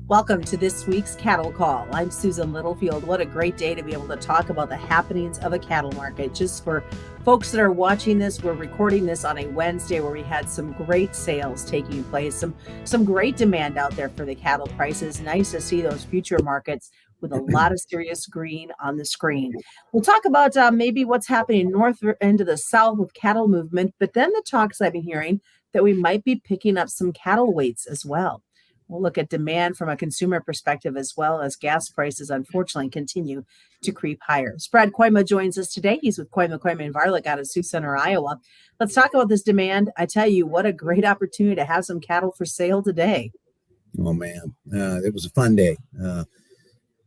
Welcome to this week's Cattle Call. I'm Susan Littlefield. What a great day to be able to talk about the happenings of a cattle market. Just for folks that are watching this, we're recording this on a Wednesday where we had some great sales taking place, some great demand out there for the cattle prices. Nice to see those future markets with a lot of serious green on the screen. We'll talk about maybe what's happening north and to the south with cattle movement, but then the talks I've been hearing that we might be picking up some cattle weights as well. We'll look at demand from a consumer perspective as well as gas prices, unfortunately, continue to creep higher. Brad Kooima joins us today. He's with Kooima and Varlick out of Sioux Center, Iowa. Let's talk about this demand. I tell you, what a great opportunity to have some cattle for sale today. Oh, man. It was a fun day.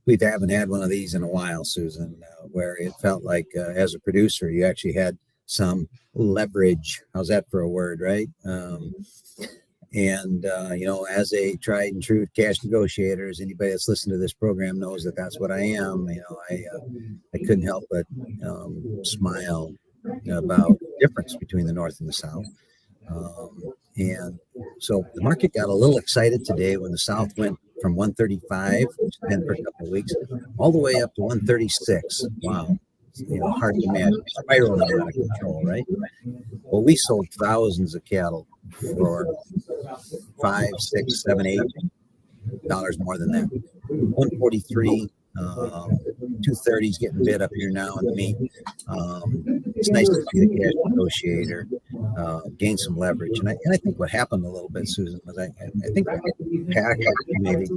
We haven't had one of these in a while, Susan, where it felt like as a producer, you actually had some leverage. How's that for a word, right? And as a tried and true cash negotiator, as anybody that's listened to this program knows that that's what I am. I couldn't help but smile about the difference between the North and the South. And so the market got a little excited today when the South went from 135, which has been for a couple of weeks, all the way up to 136. Wow. Hard to imagine. Spiraling out of control, right? Well, we sold thousands of cattle for $5, $6, $7, $8 more than that. 143, 230 is getting bid up here now in the meat. It's nice to see the cash negotiator gain some leverage. And I think what happened a little bit, Susan, was I think packers maybe,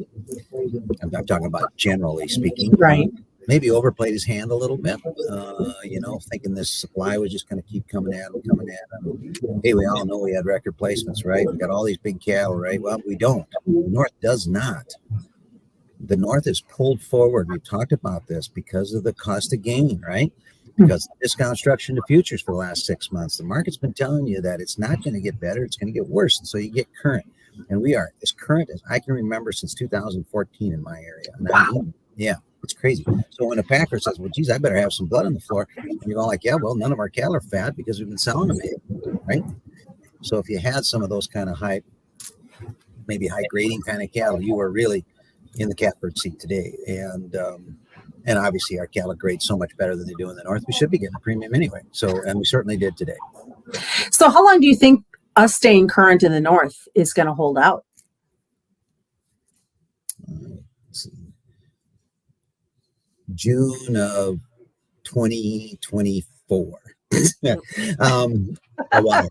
I'm talking about generally speaking, right? Maybe overplayed his hand a little bit, thinking this supply was just going to keep coming at him. Hey, we all know we had record placements, right? We got all these big cattle, right? Well, we don't. The North does not. The North is pulled forward. We've talked about this because of the cost of gain, right? Because of discount structure in the futures for the last 6 months. The market's been telling you that it's not going to get better. It's going to get worse. And so you get current. And we are as current as I can remember since 2014 in my area. Wow. Yeah. It's crazy. So when a packer says, well, geez, I better have some blood on the floor, and you're all like, yeah, well, none of our cattle are fat because we've been selling them, right? So if you had some of those kind of maybe high grading kind of cattle, you were really in the catbird seat today. And obviously our cattle grade so much better than they do in the North. We should be getting a premium anyway. And we certainly did today. So how long do you think us staying current in the North is going to hold out? June of 2024. A while.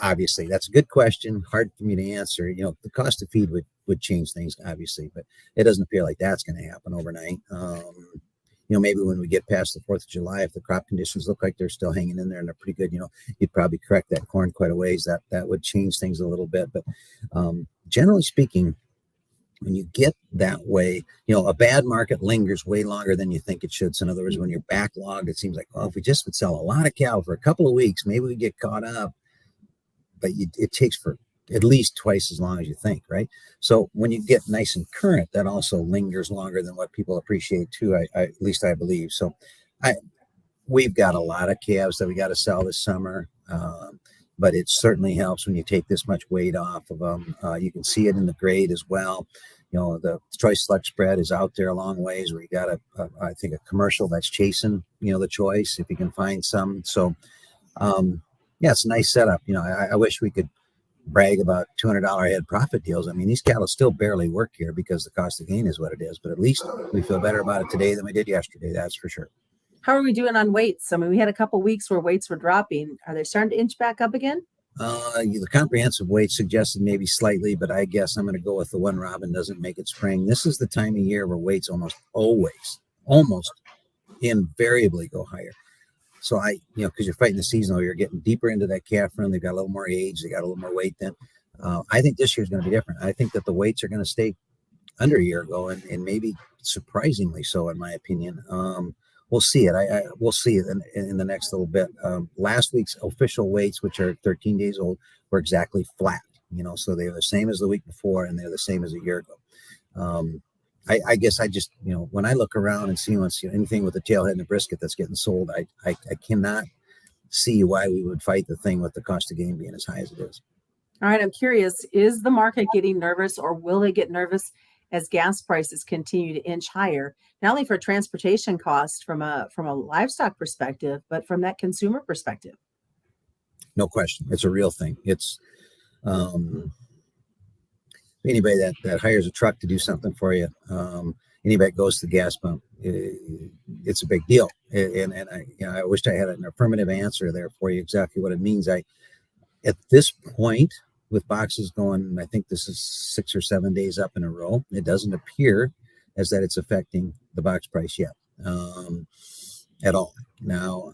Obviously that's a good question. Hard for me to answer. The cost of feed would change things, obviously, but it doesn't appear like that's going to happen overnight. Maybe when we get past the 4th of July, if the crop conditions look like they're still hanging in there and they're pretty good, you'd probably correct that corn quite a ways. That would change things a little bit. But generally speaking, when you get that way, a bad market lingers way longer than you think it should. So in other words, when you're backlogged, it seems like, well, if we just would sell a lot of cattle for a couple of weeks, maybe we get caught up. But it takes for at least twice as long as you think, right? So when you get nice and current, that also lingers longer than what people appreciate too, at least I believe. So we've got a lot of calves that we got to sell this summer. But it certainly helps when you take this much weight off of them. You can see it in the grade as well. The choice select spread is out there a long ways where you got I think a commercial that's chasing, the choice if you can find some. So, it's a nice setup. I wish we could brag about $200 a head profit deals. I mean, these cattle still barely work here because the cost of gain is what it is. But at least we feel better about it today than we did yesterday. That's for sure. How are we doing on weights? I mean, we had a couple of weeks where weights were dropping. Are they starting to inch back up again? The comprehensive weight suggested maybe slightly, but I guess I'm going to go with the one robin doesn't make it spring. This is the time of year where weights almost invariably go higher. So because you're fighting the seasonal, you're getting deeper into that calf run. They've got a little more age. They got a little more weight then. I think this year's going to be different. I think that the weights are going to stay under a year ago and maybe surprisingly so, in my opinion. We'll see it. We'll see it in the next little bit. Last week's official weights, which are 13 days old, were exactly flat. So they were the same as the week before, and they're the same as a year ago. I guess I just, when I look around and see anything with a tailhead and a brisket that's getting sold, I cannot see why we would fight the thing with the cost of gain being as high as it is. All right, I'm curious, is the market getting nervous or will they get nervous as gas prices continue to inch higher, not only for transportation costs from a livestock perspective, but from that consumer perspective? No question, it's a real thing. It's um, anybody that hires a truck to do something for you, anybody that goes to the gas pump, it's a big deal. And I wished I had an affirmative answer there for you, exactly what it means. At this point, with boxes going, I think this is 6 or 7 days up in a row, it doesn't appear as that it's affecting the box price yet, at all. Now,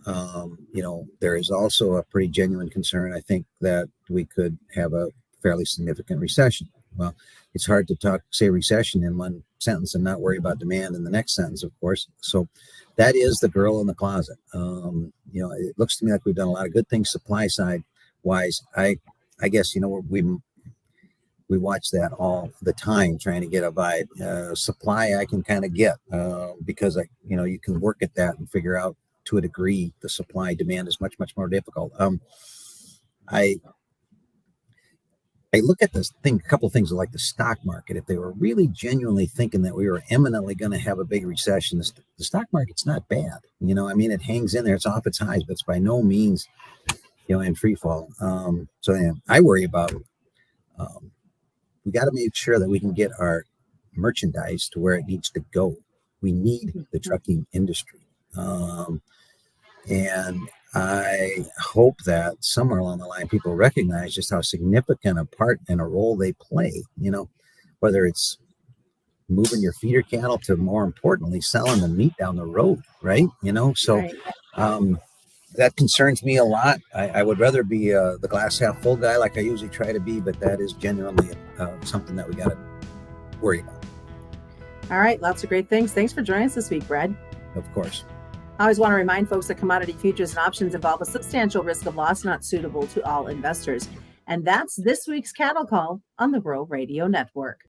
there is also a pretty genuine concern, I think, that we could have a fairly significant recession. Well, it's hard to say recession in one sentence and not worry about demand in the next sentence, of course. So that is the girl in the closet. It looks to me like we've done a lot of good things supply side wise. I guess, we watch that all the time trying to get a vibe. Supply I can kind of get because you can work at that and figure out to a degree. The supply demand is much, much more difficult. I look at this thing, a couple of things like the stock market. If they were really genuinely thinking that we were imminently going to have a big recession, the stock market's not bad. It hangs in there. It's off its highs, but it's by no means, in free fall. I worry about, we got to make sure that we can get our merchandise to where it needs to go. We need the trucking industry. And I hope that somewhere along the line, people recognize just how significant a part and a role they play, whether it's moving your feeder cattle to, more importantly, selling the meat down the road. Right. Right. That concerns me a lot. I would rather be the glass half full guy like I usually try to be, but that is genuinely something that we got to worry about. All right. Lots of great things. Thanks for joining us this week, Brad. Of course. I always want to remind folks that commodity futures and options involve a substantial risk of loss not suitable to all investors. And that's this week's Cattle Call on the Rural Radio Network.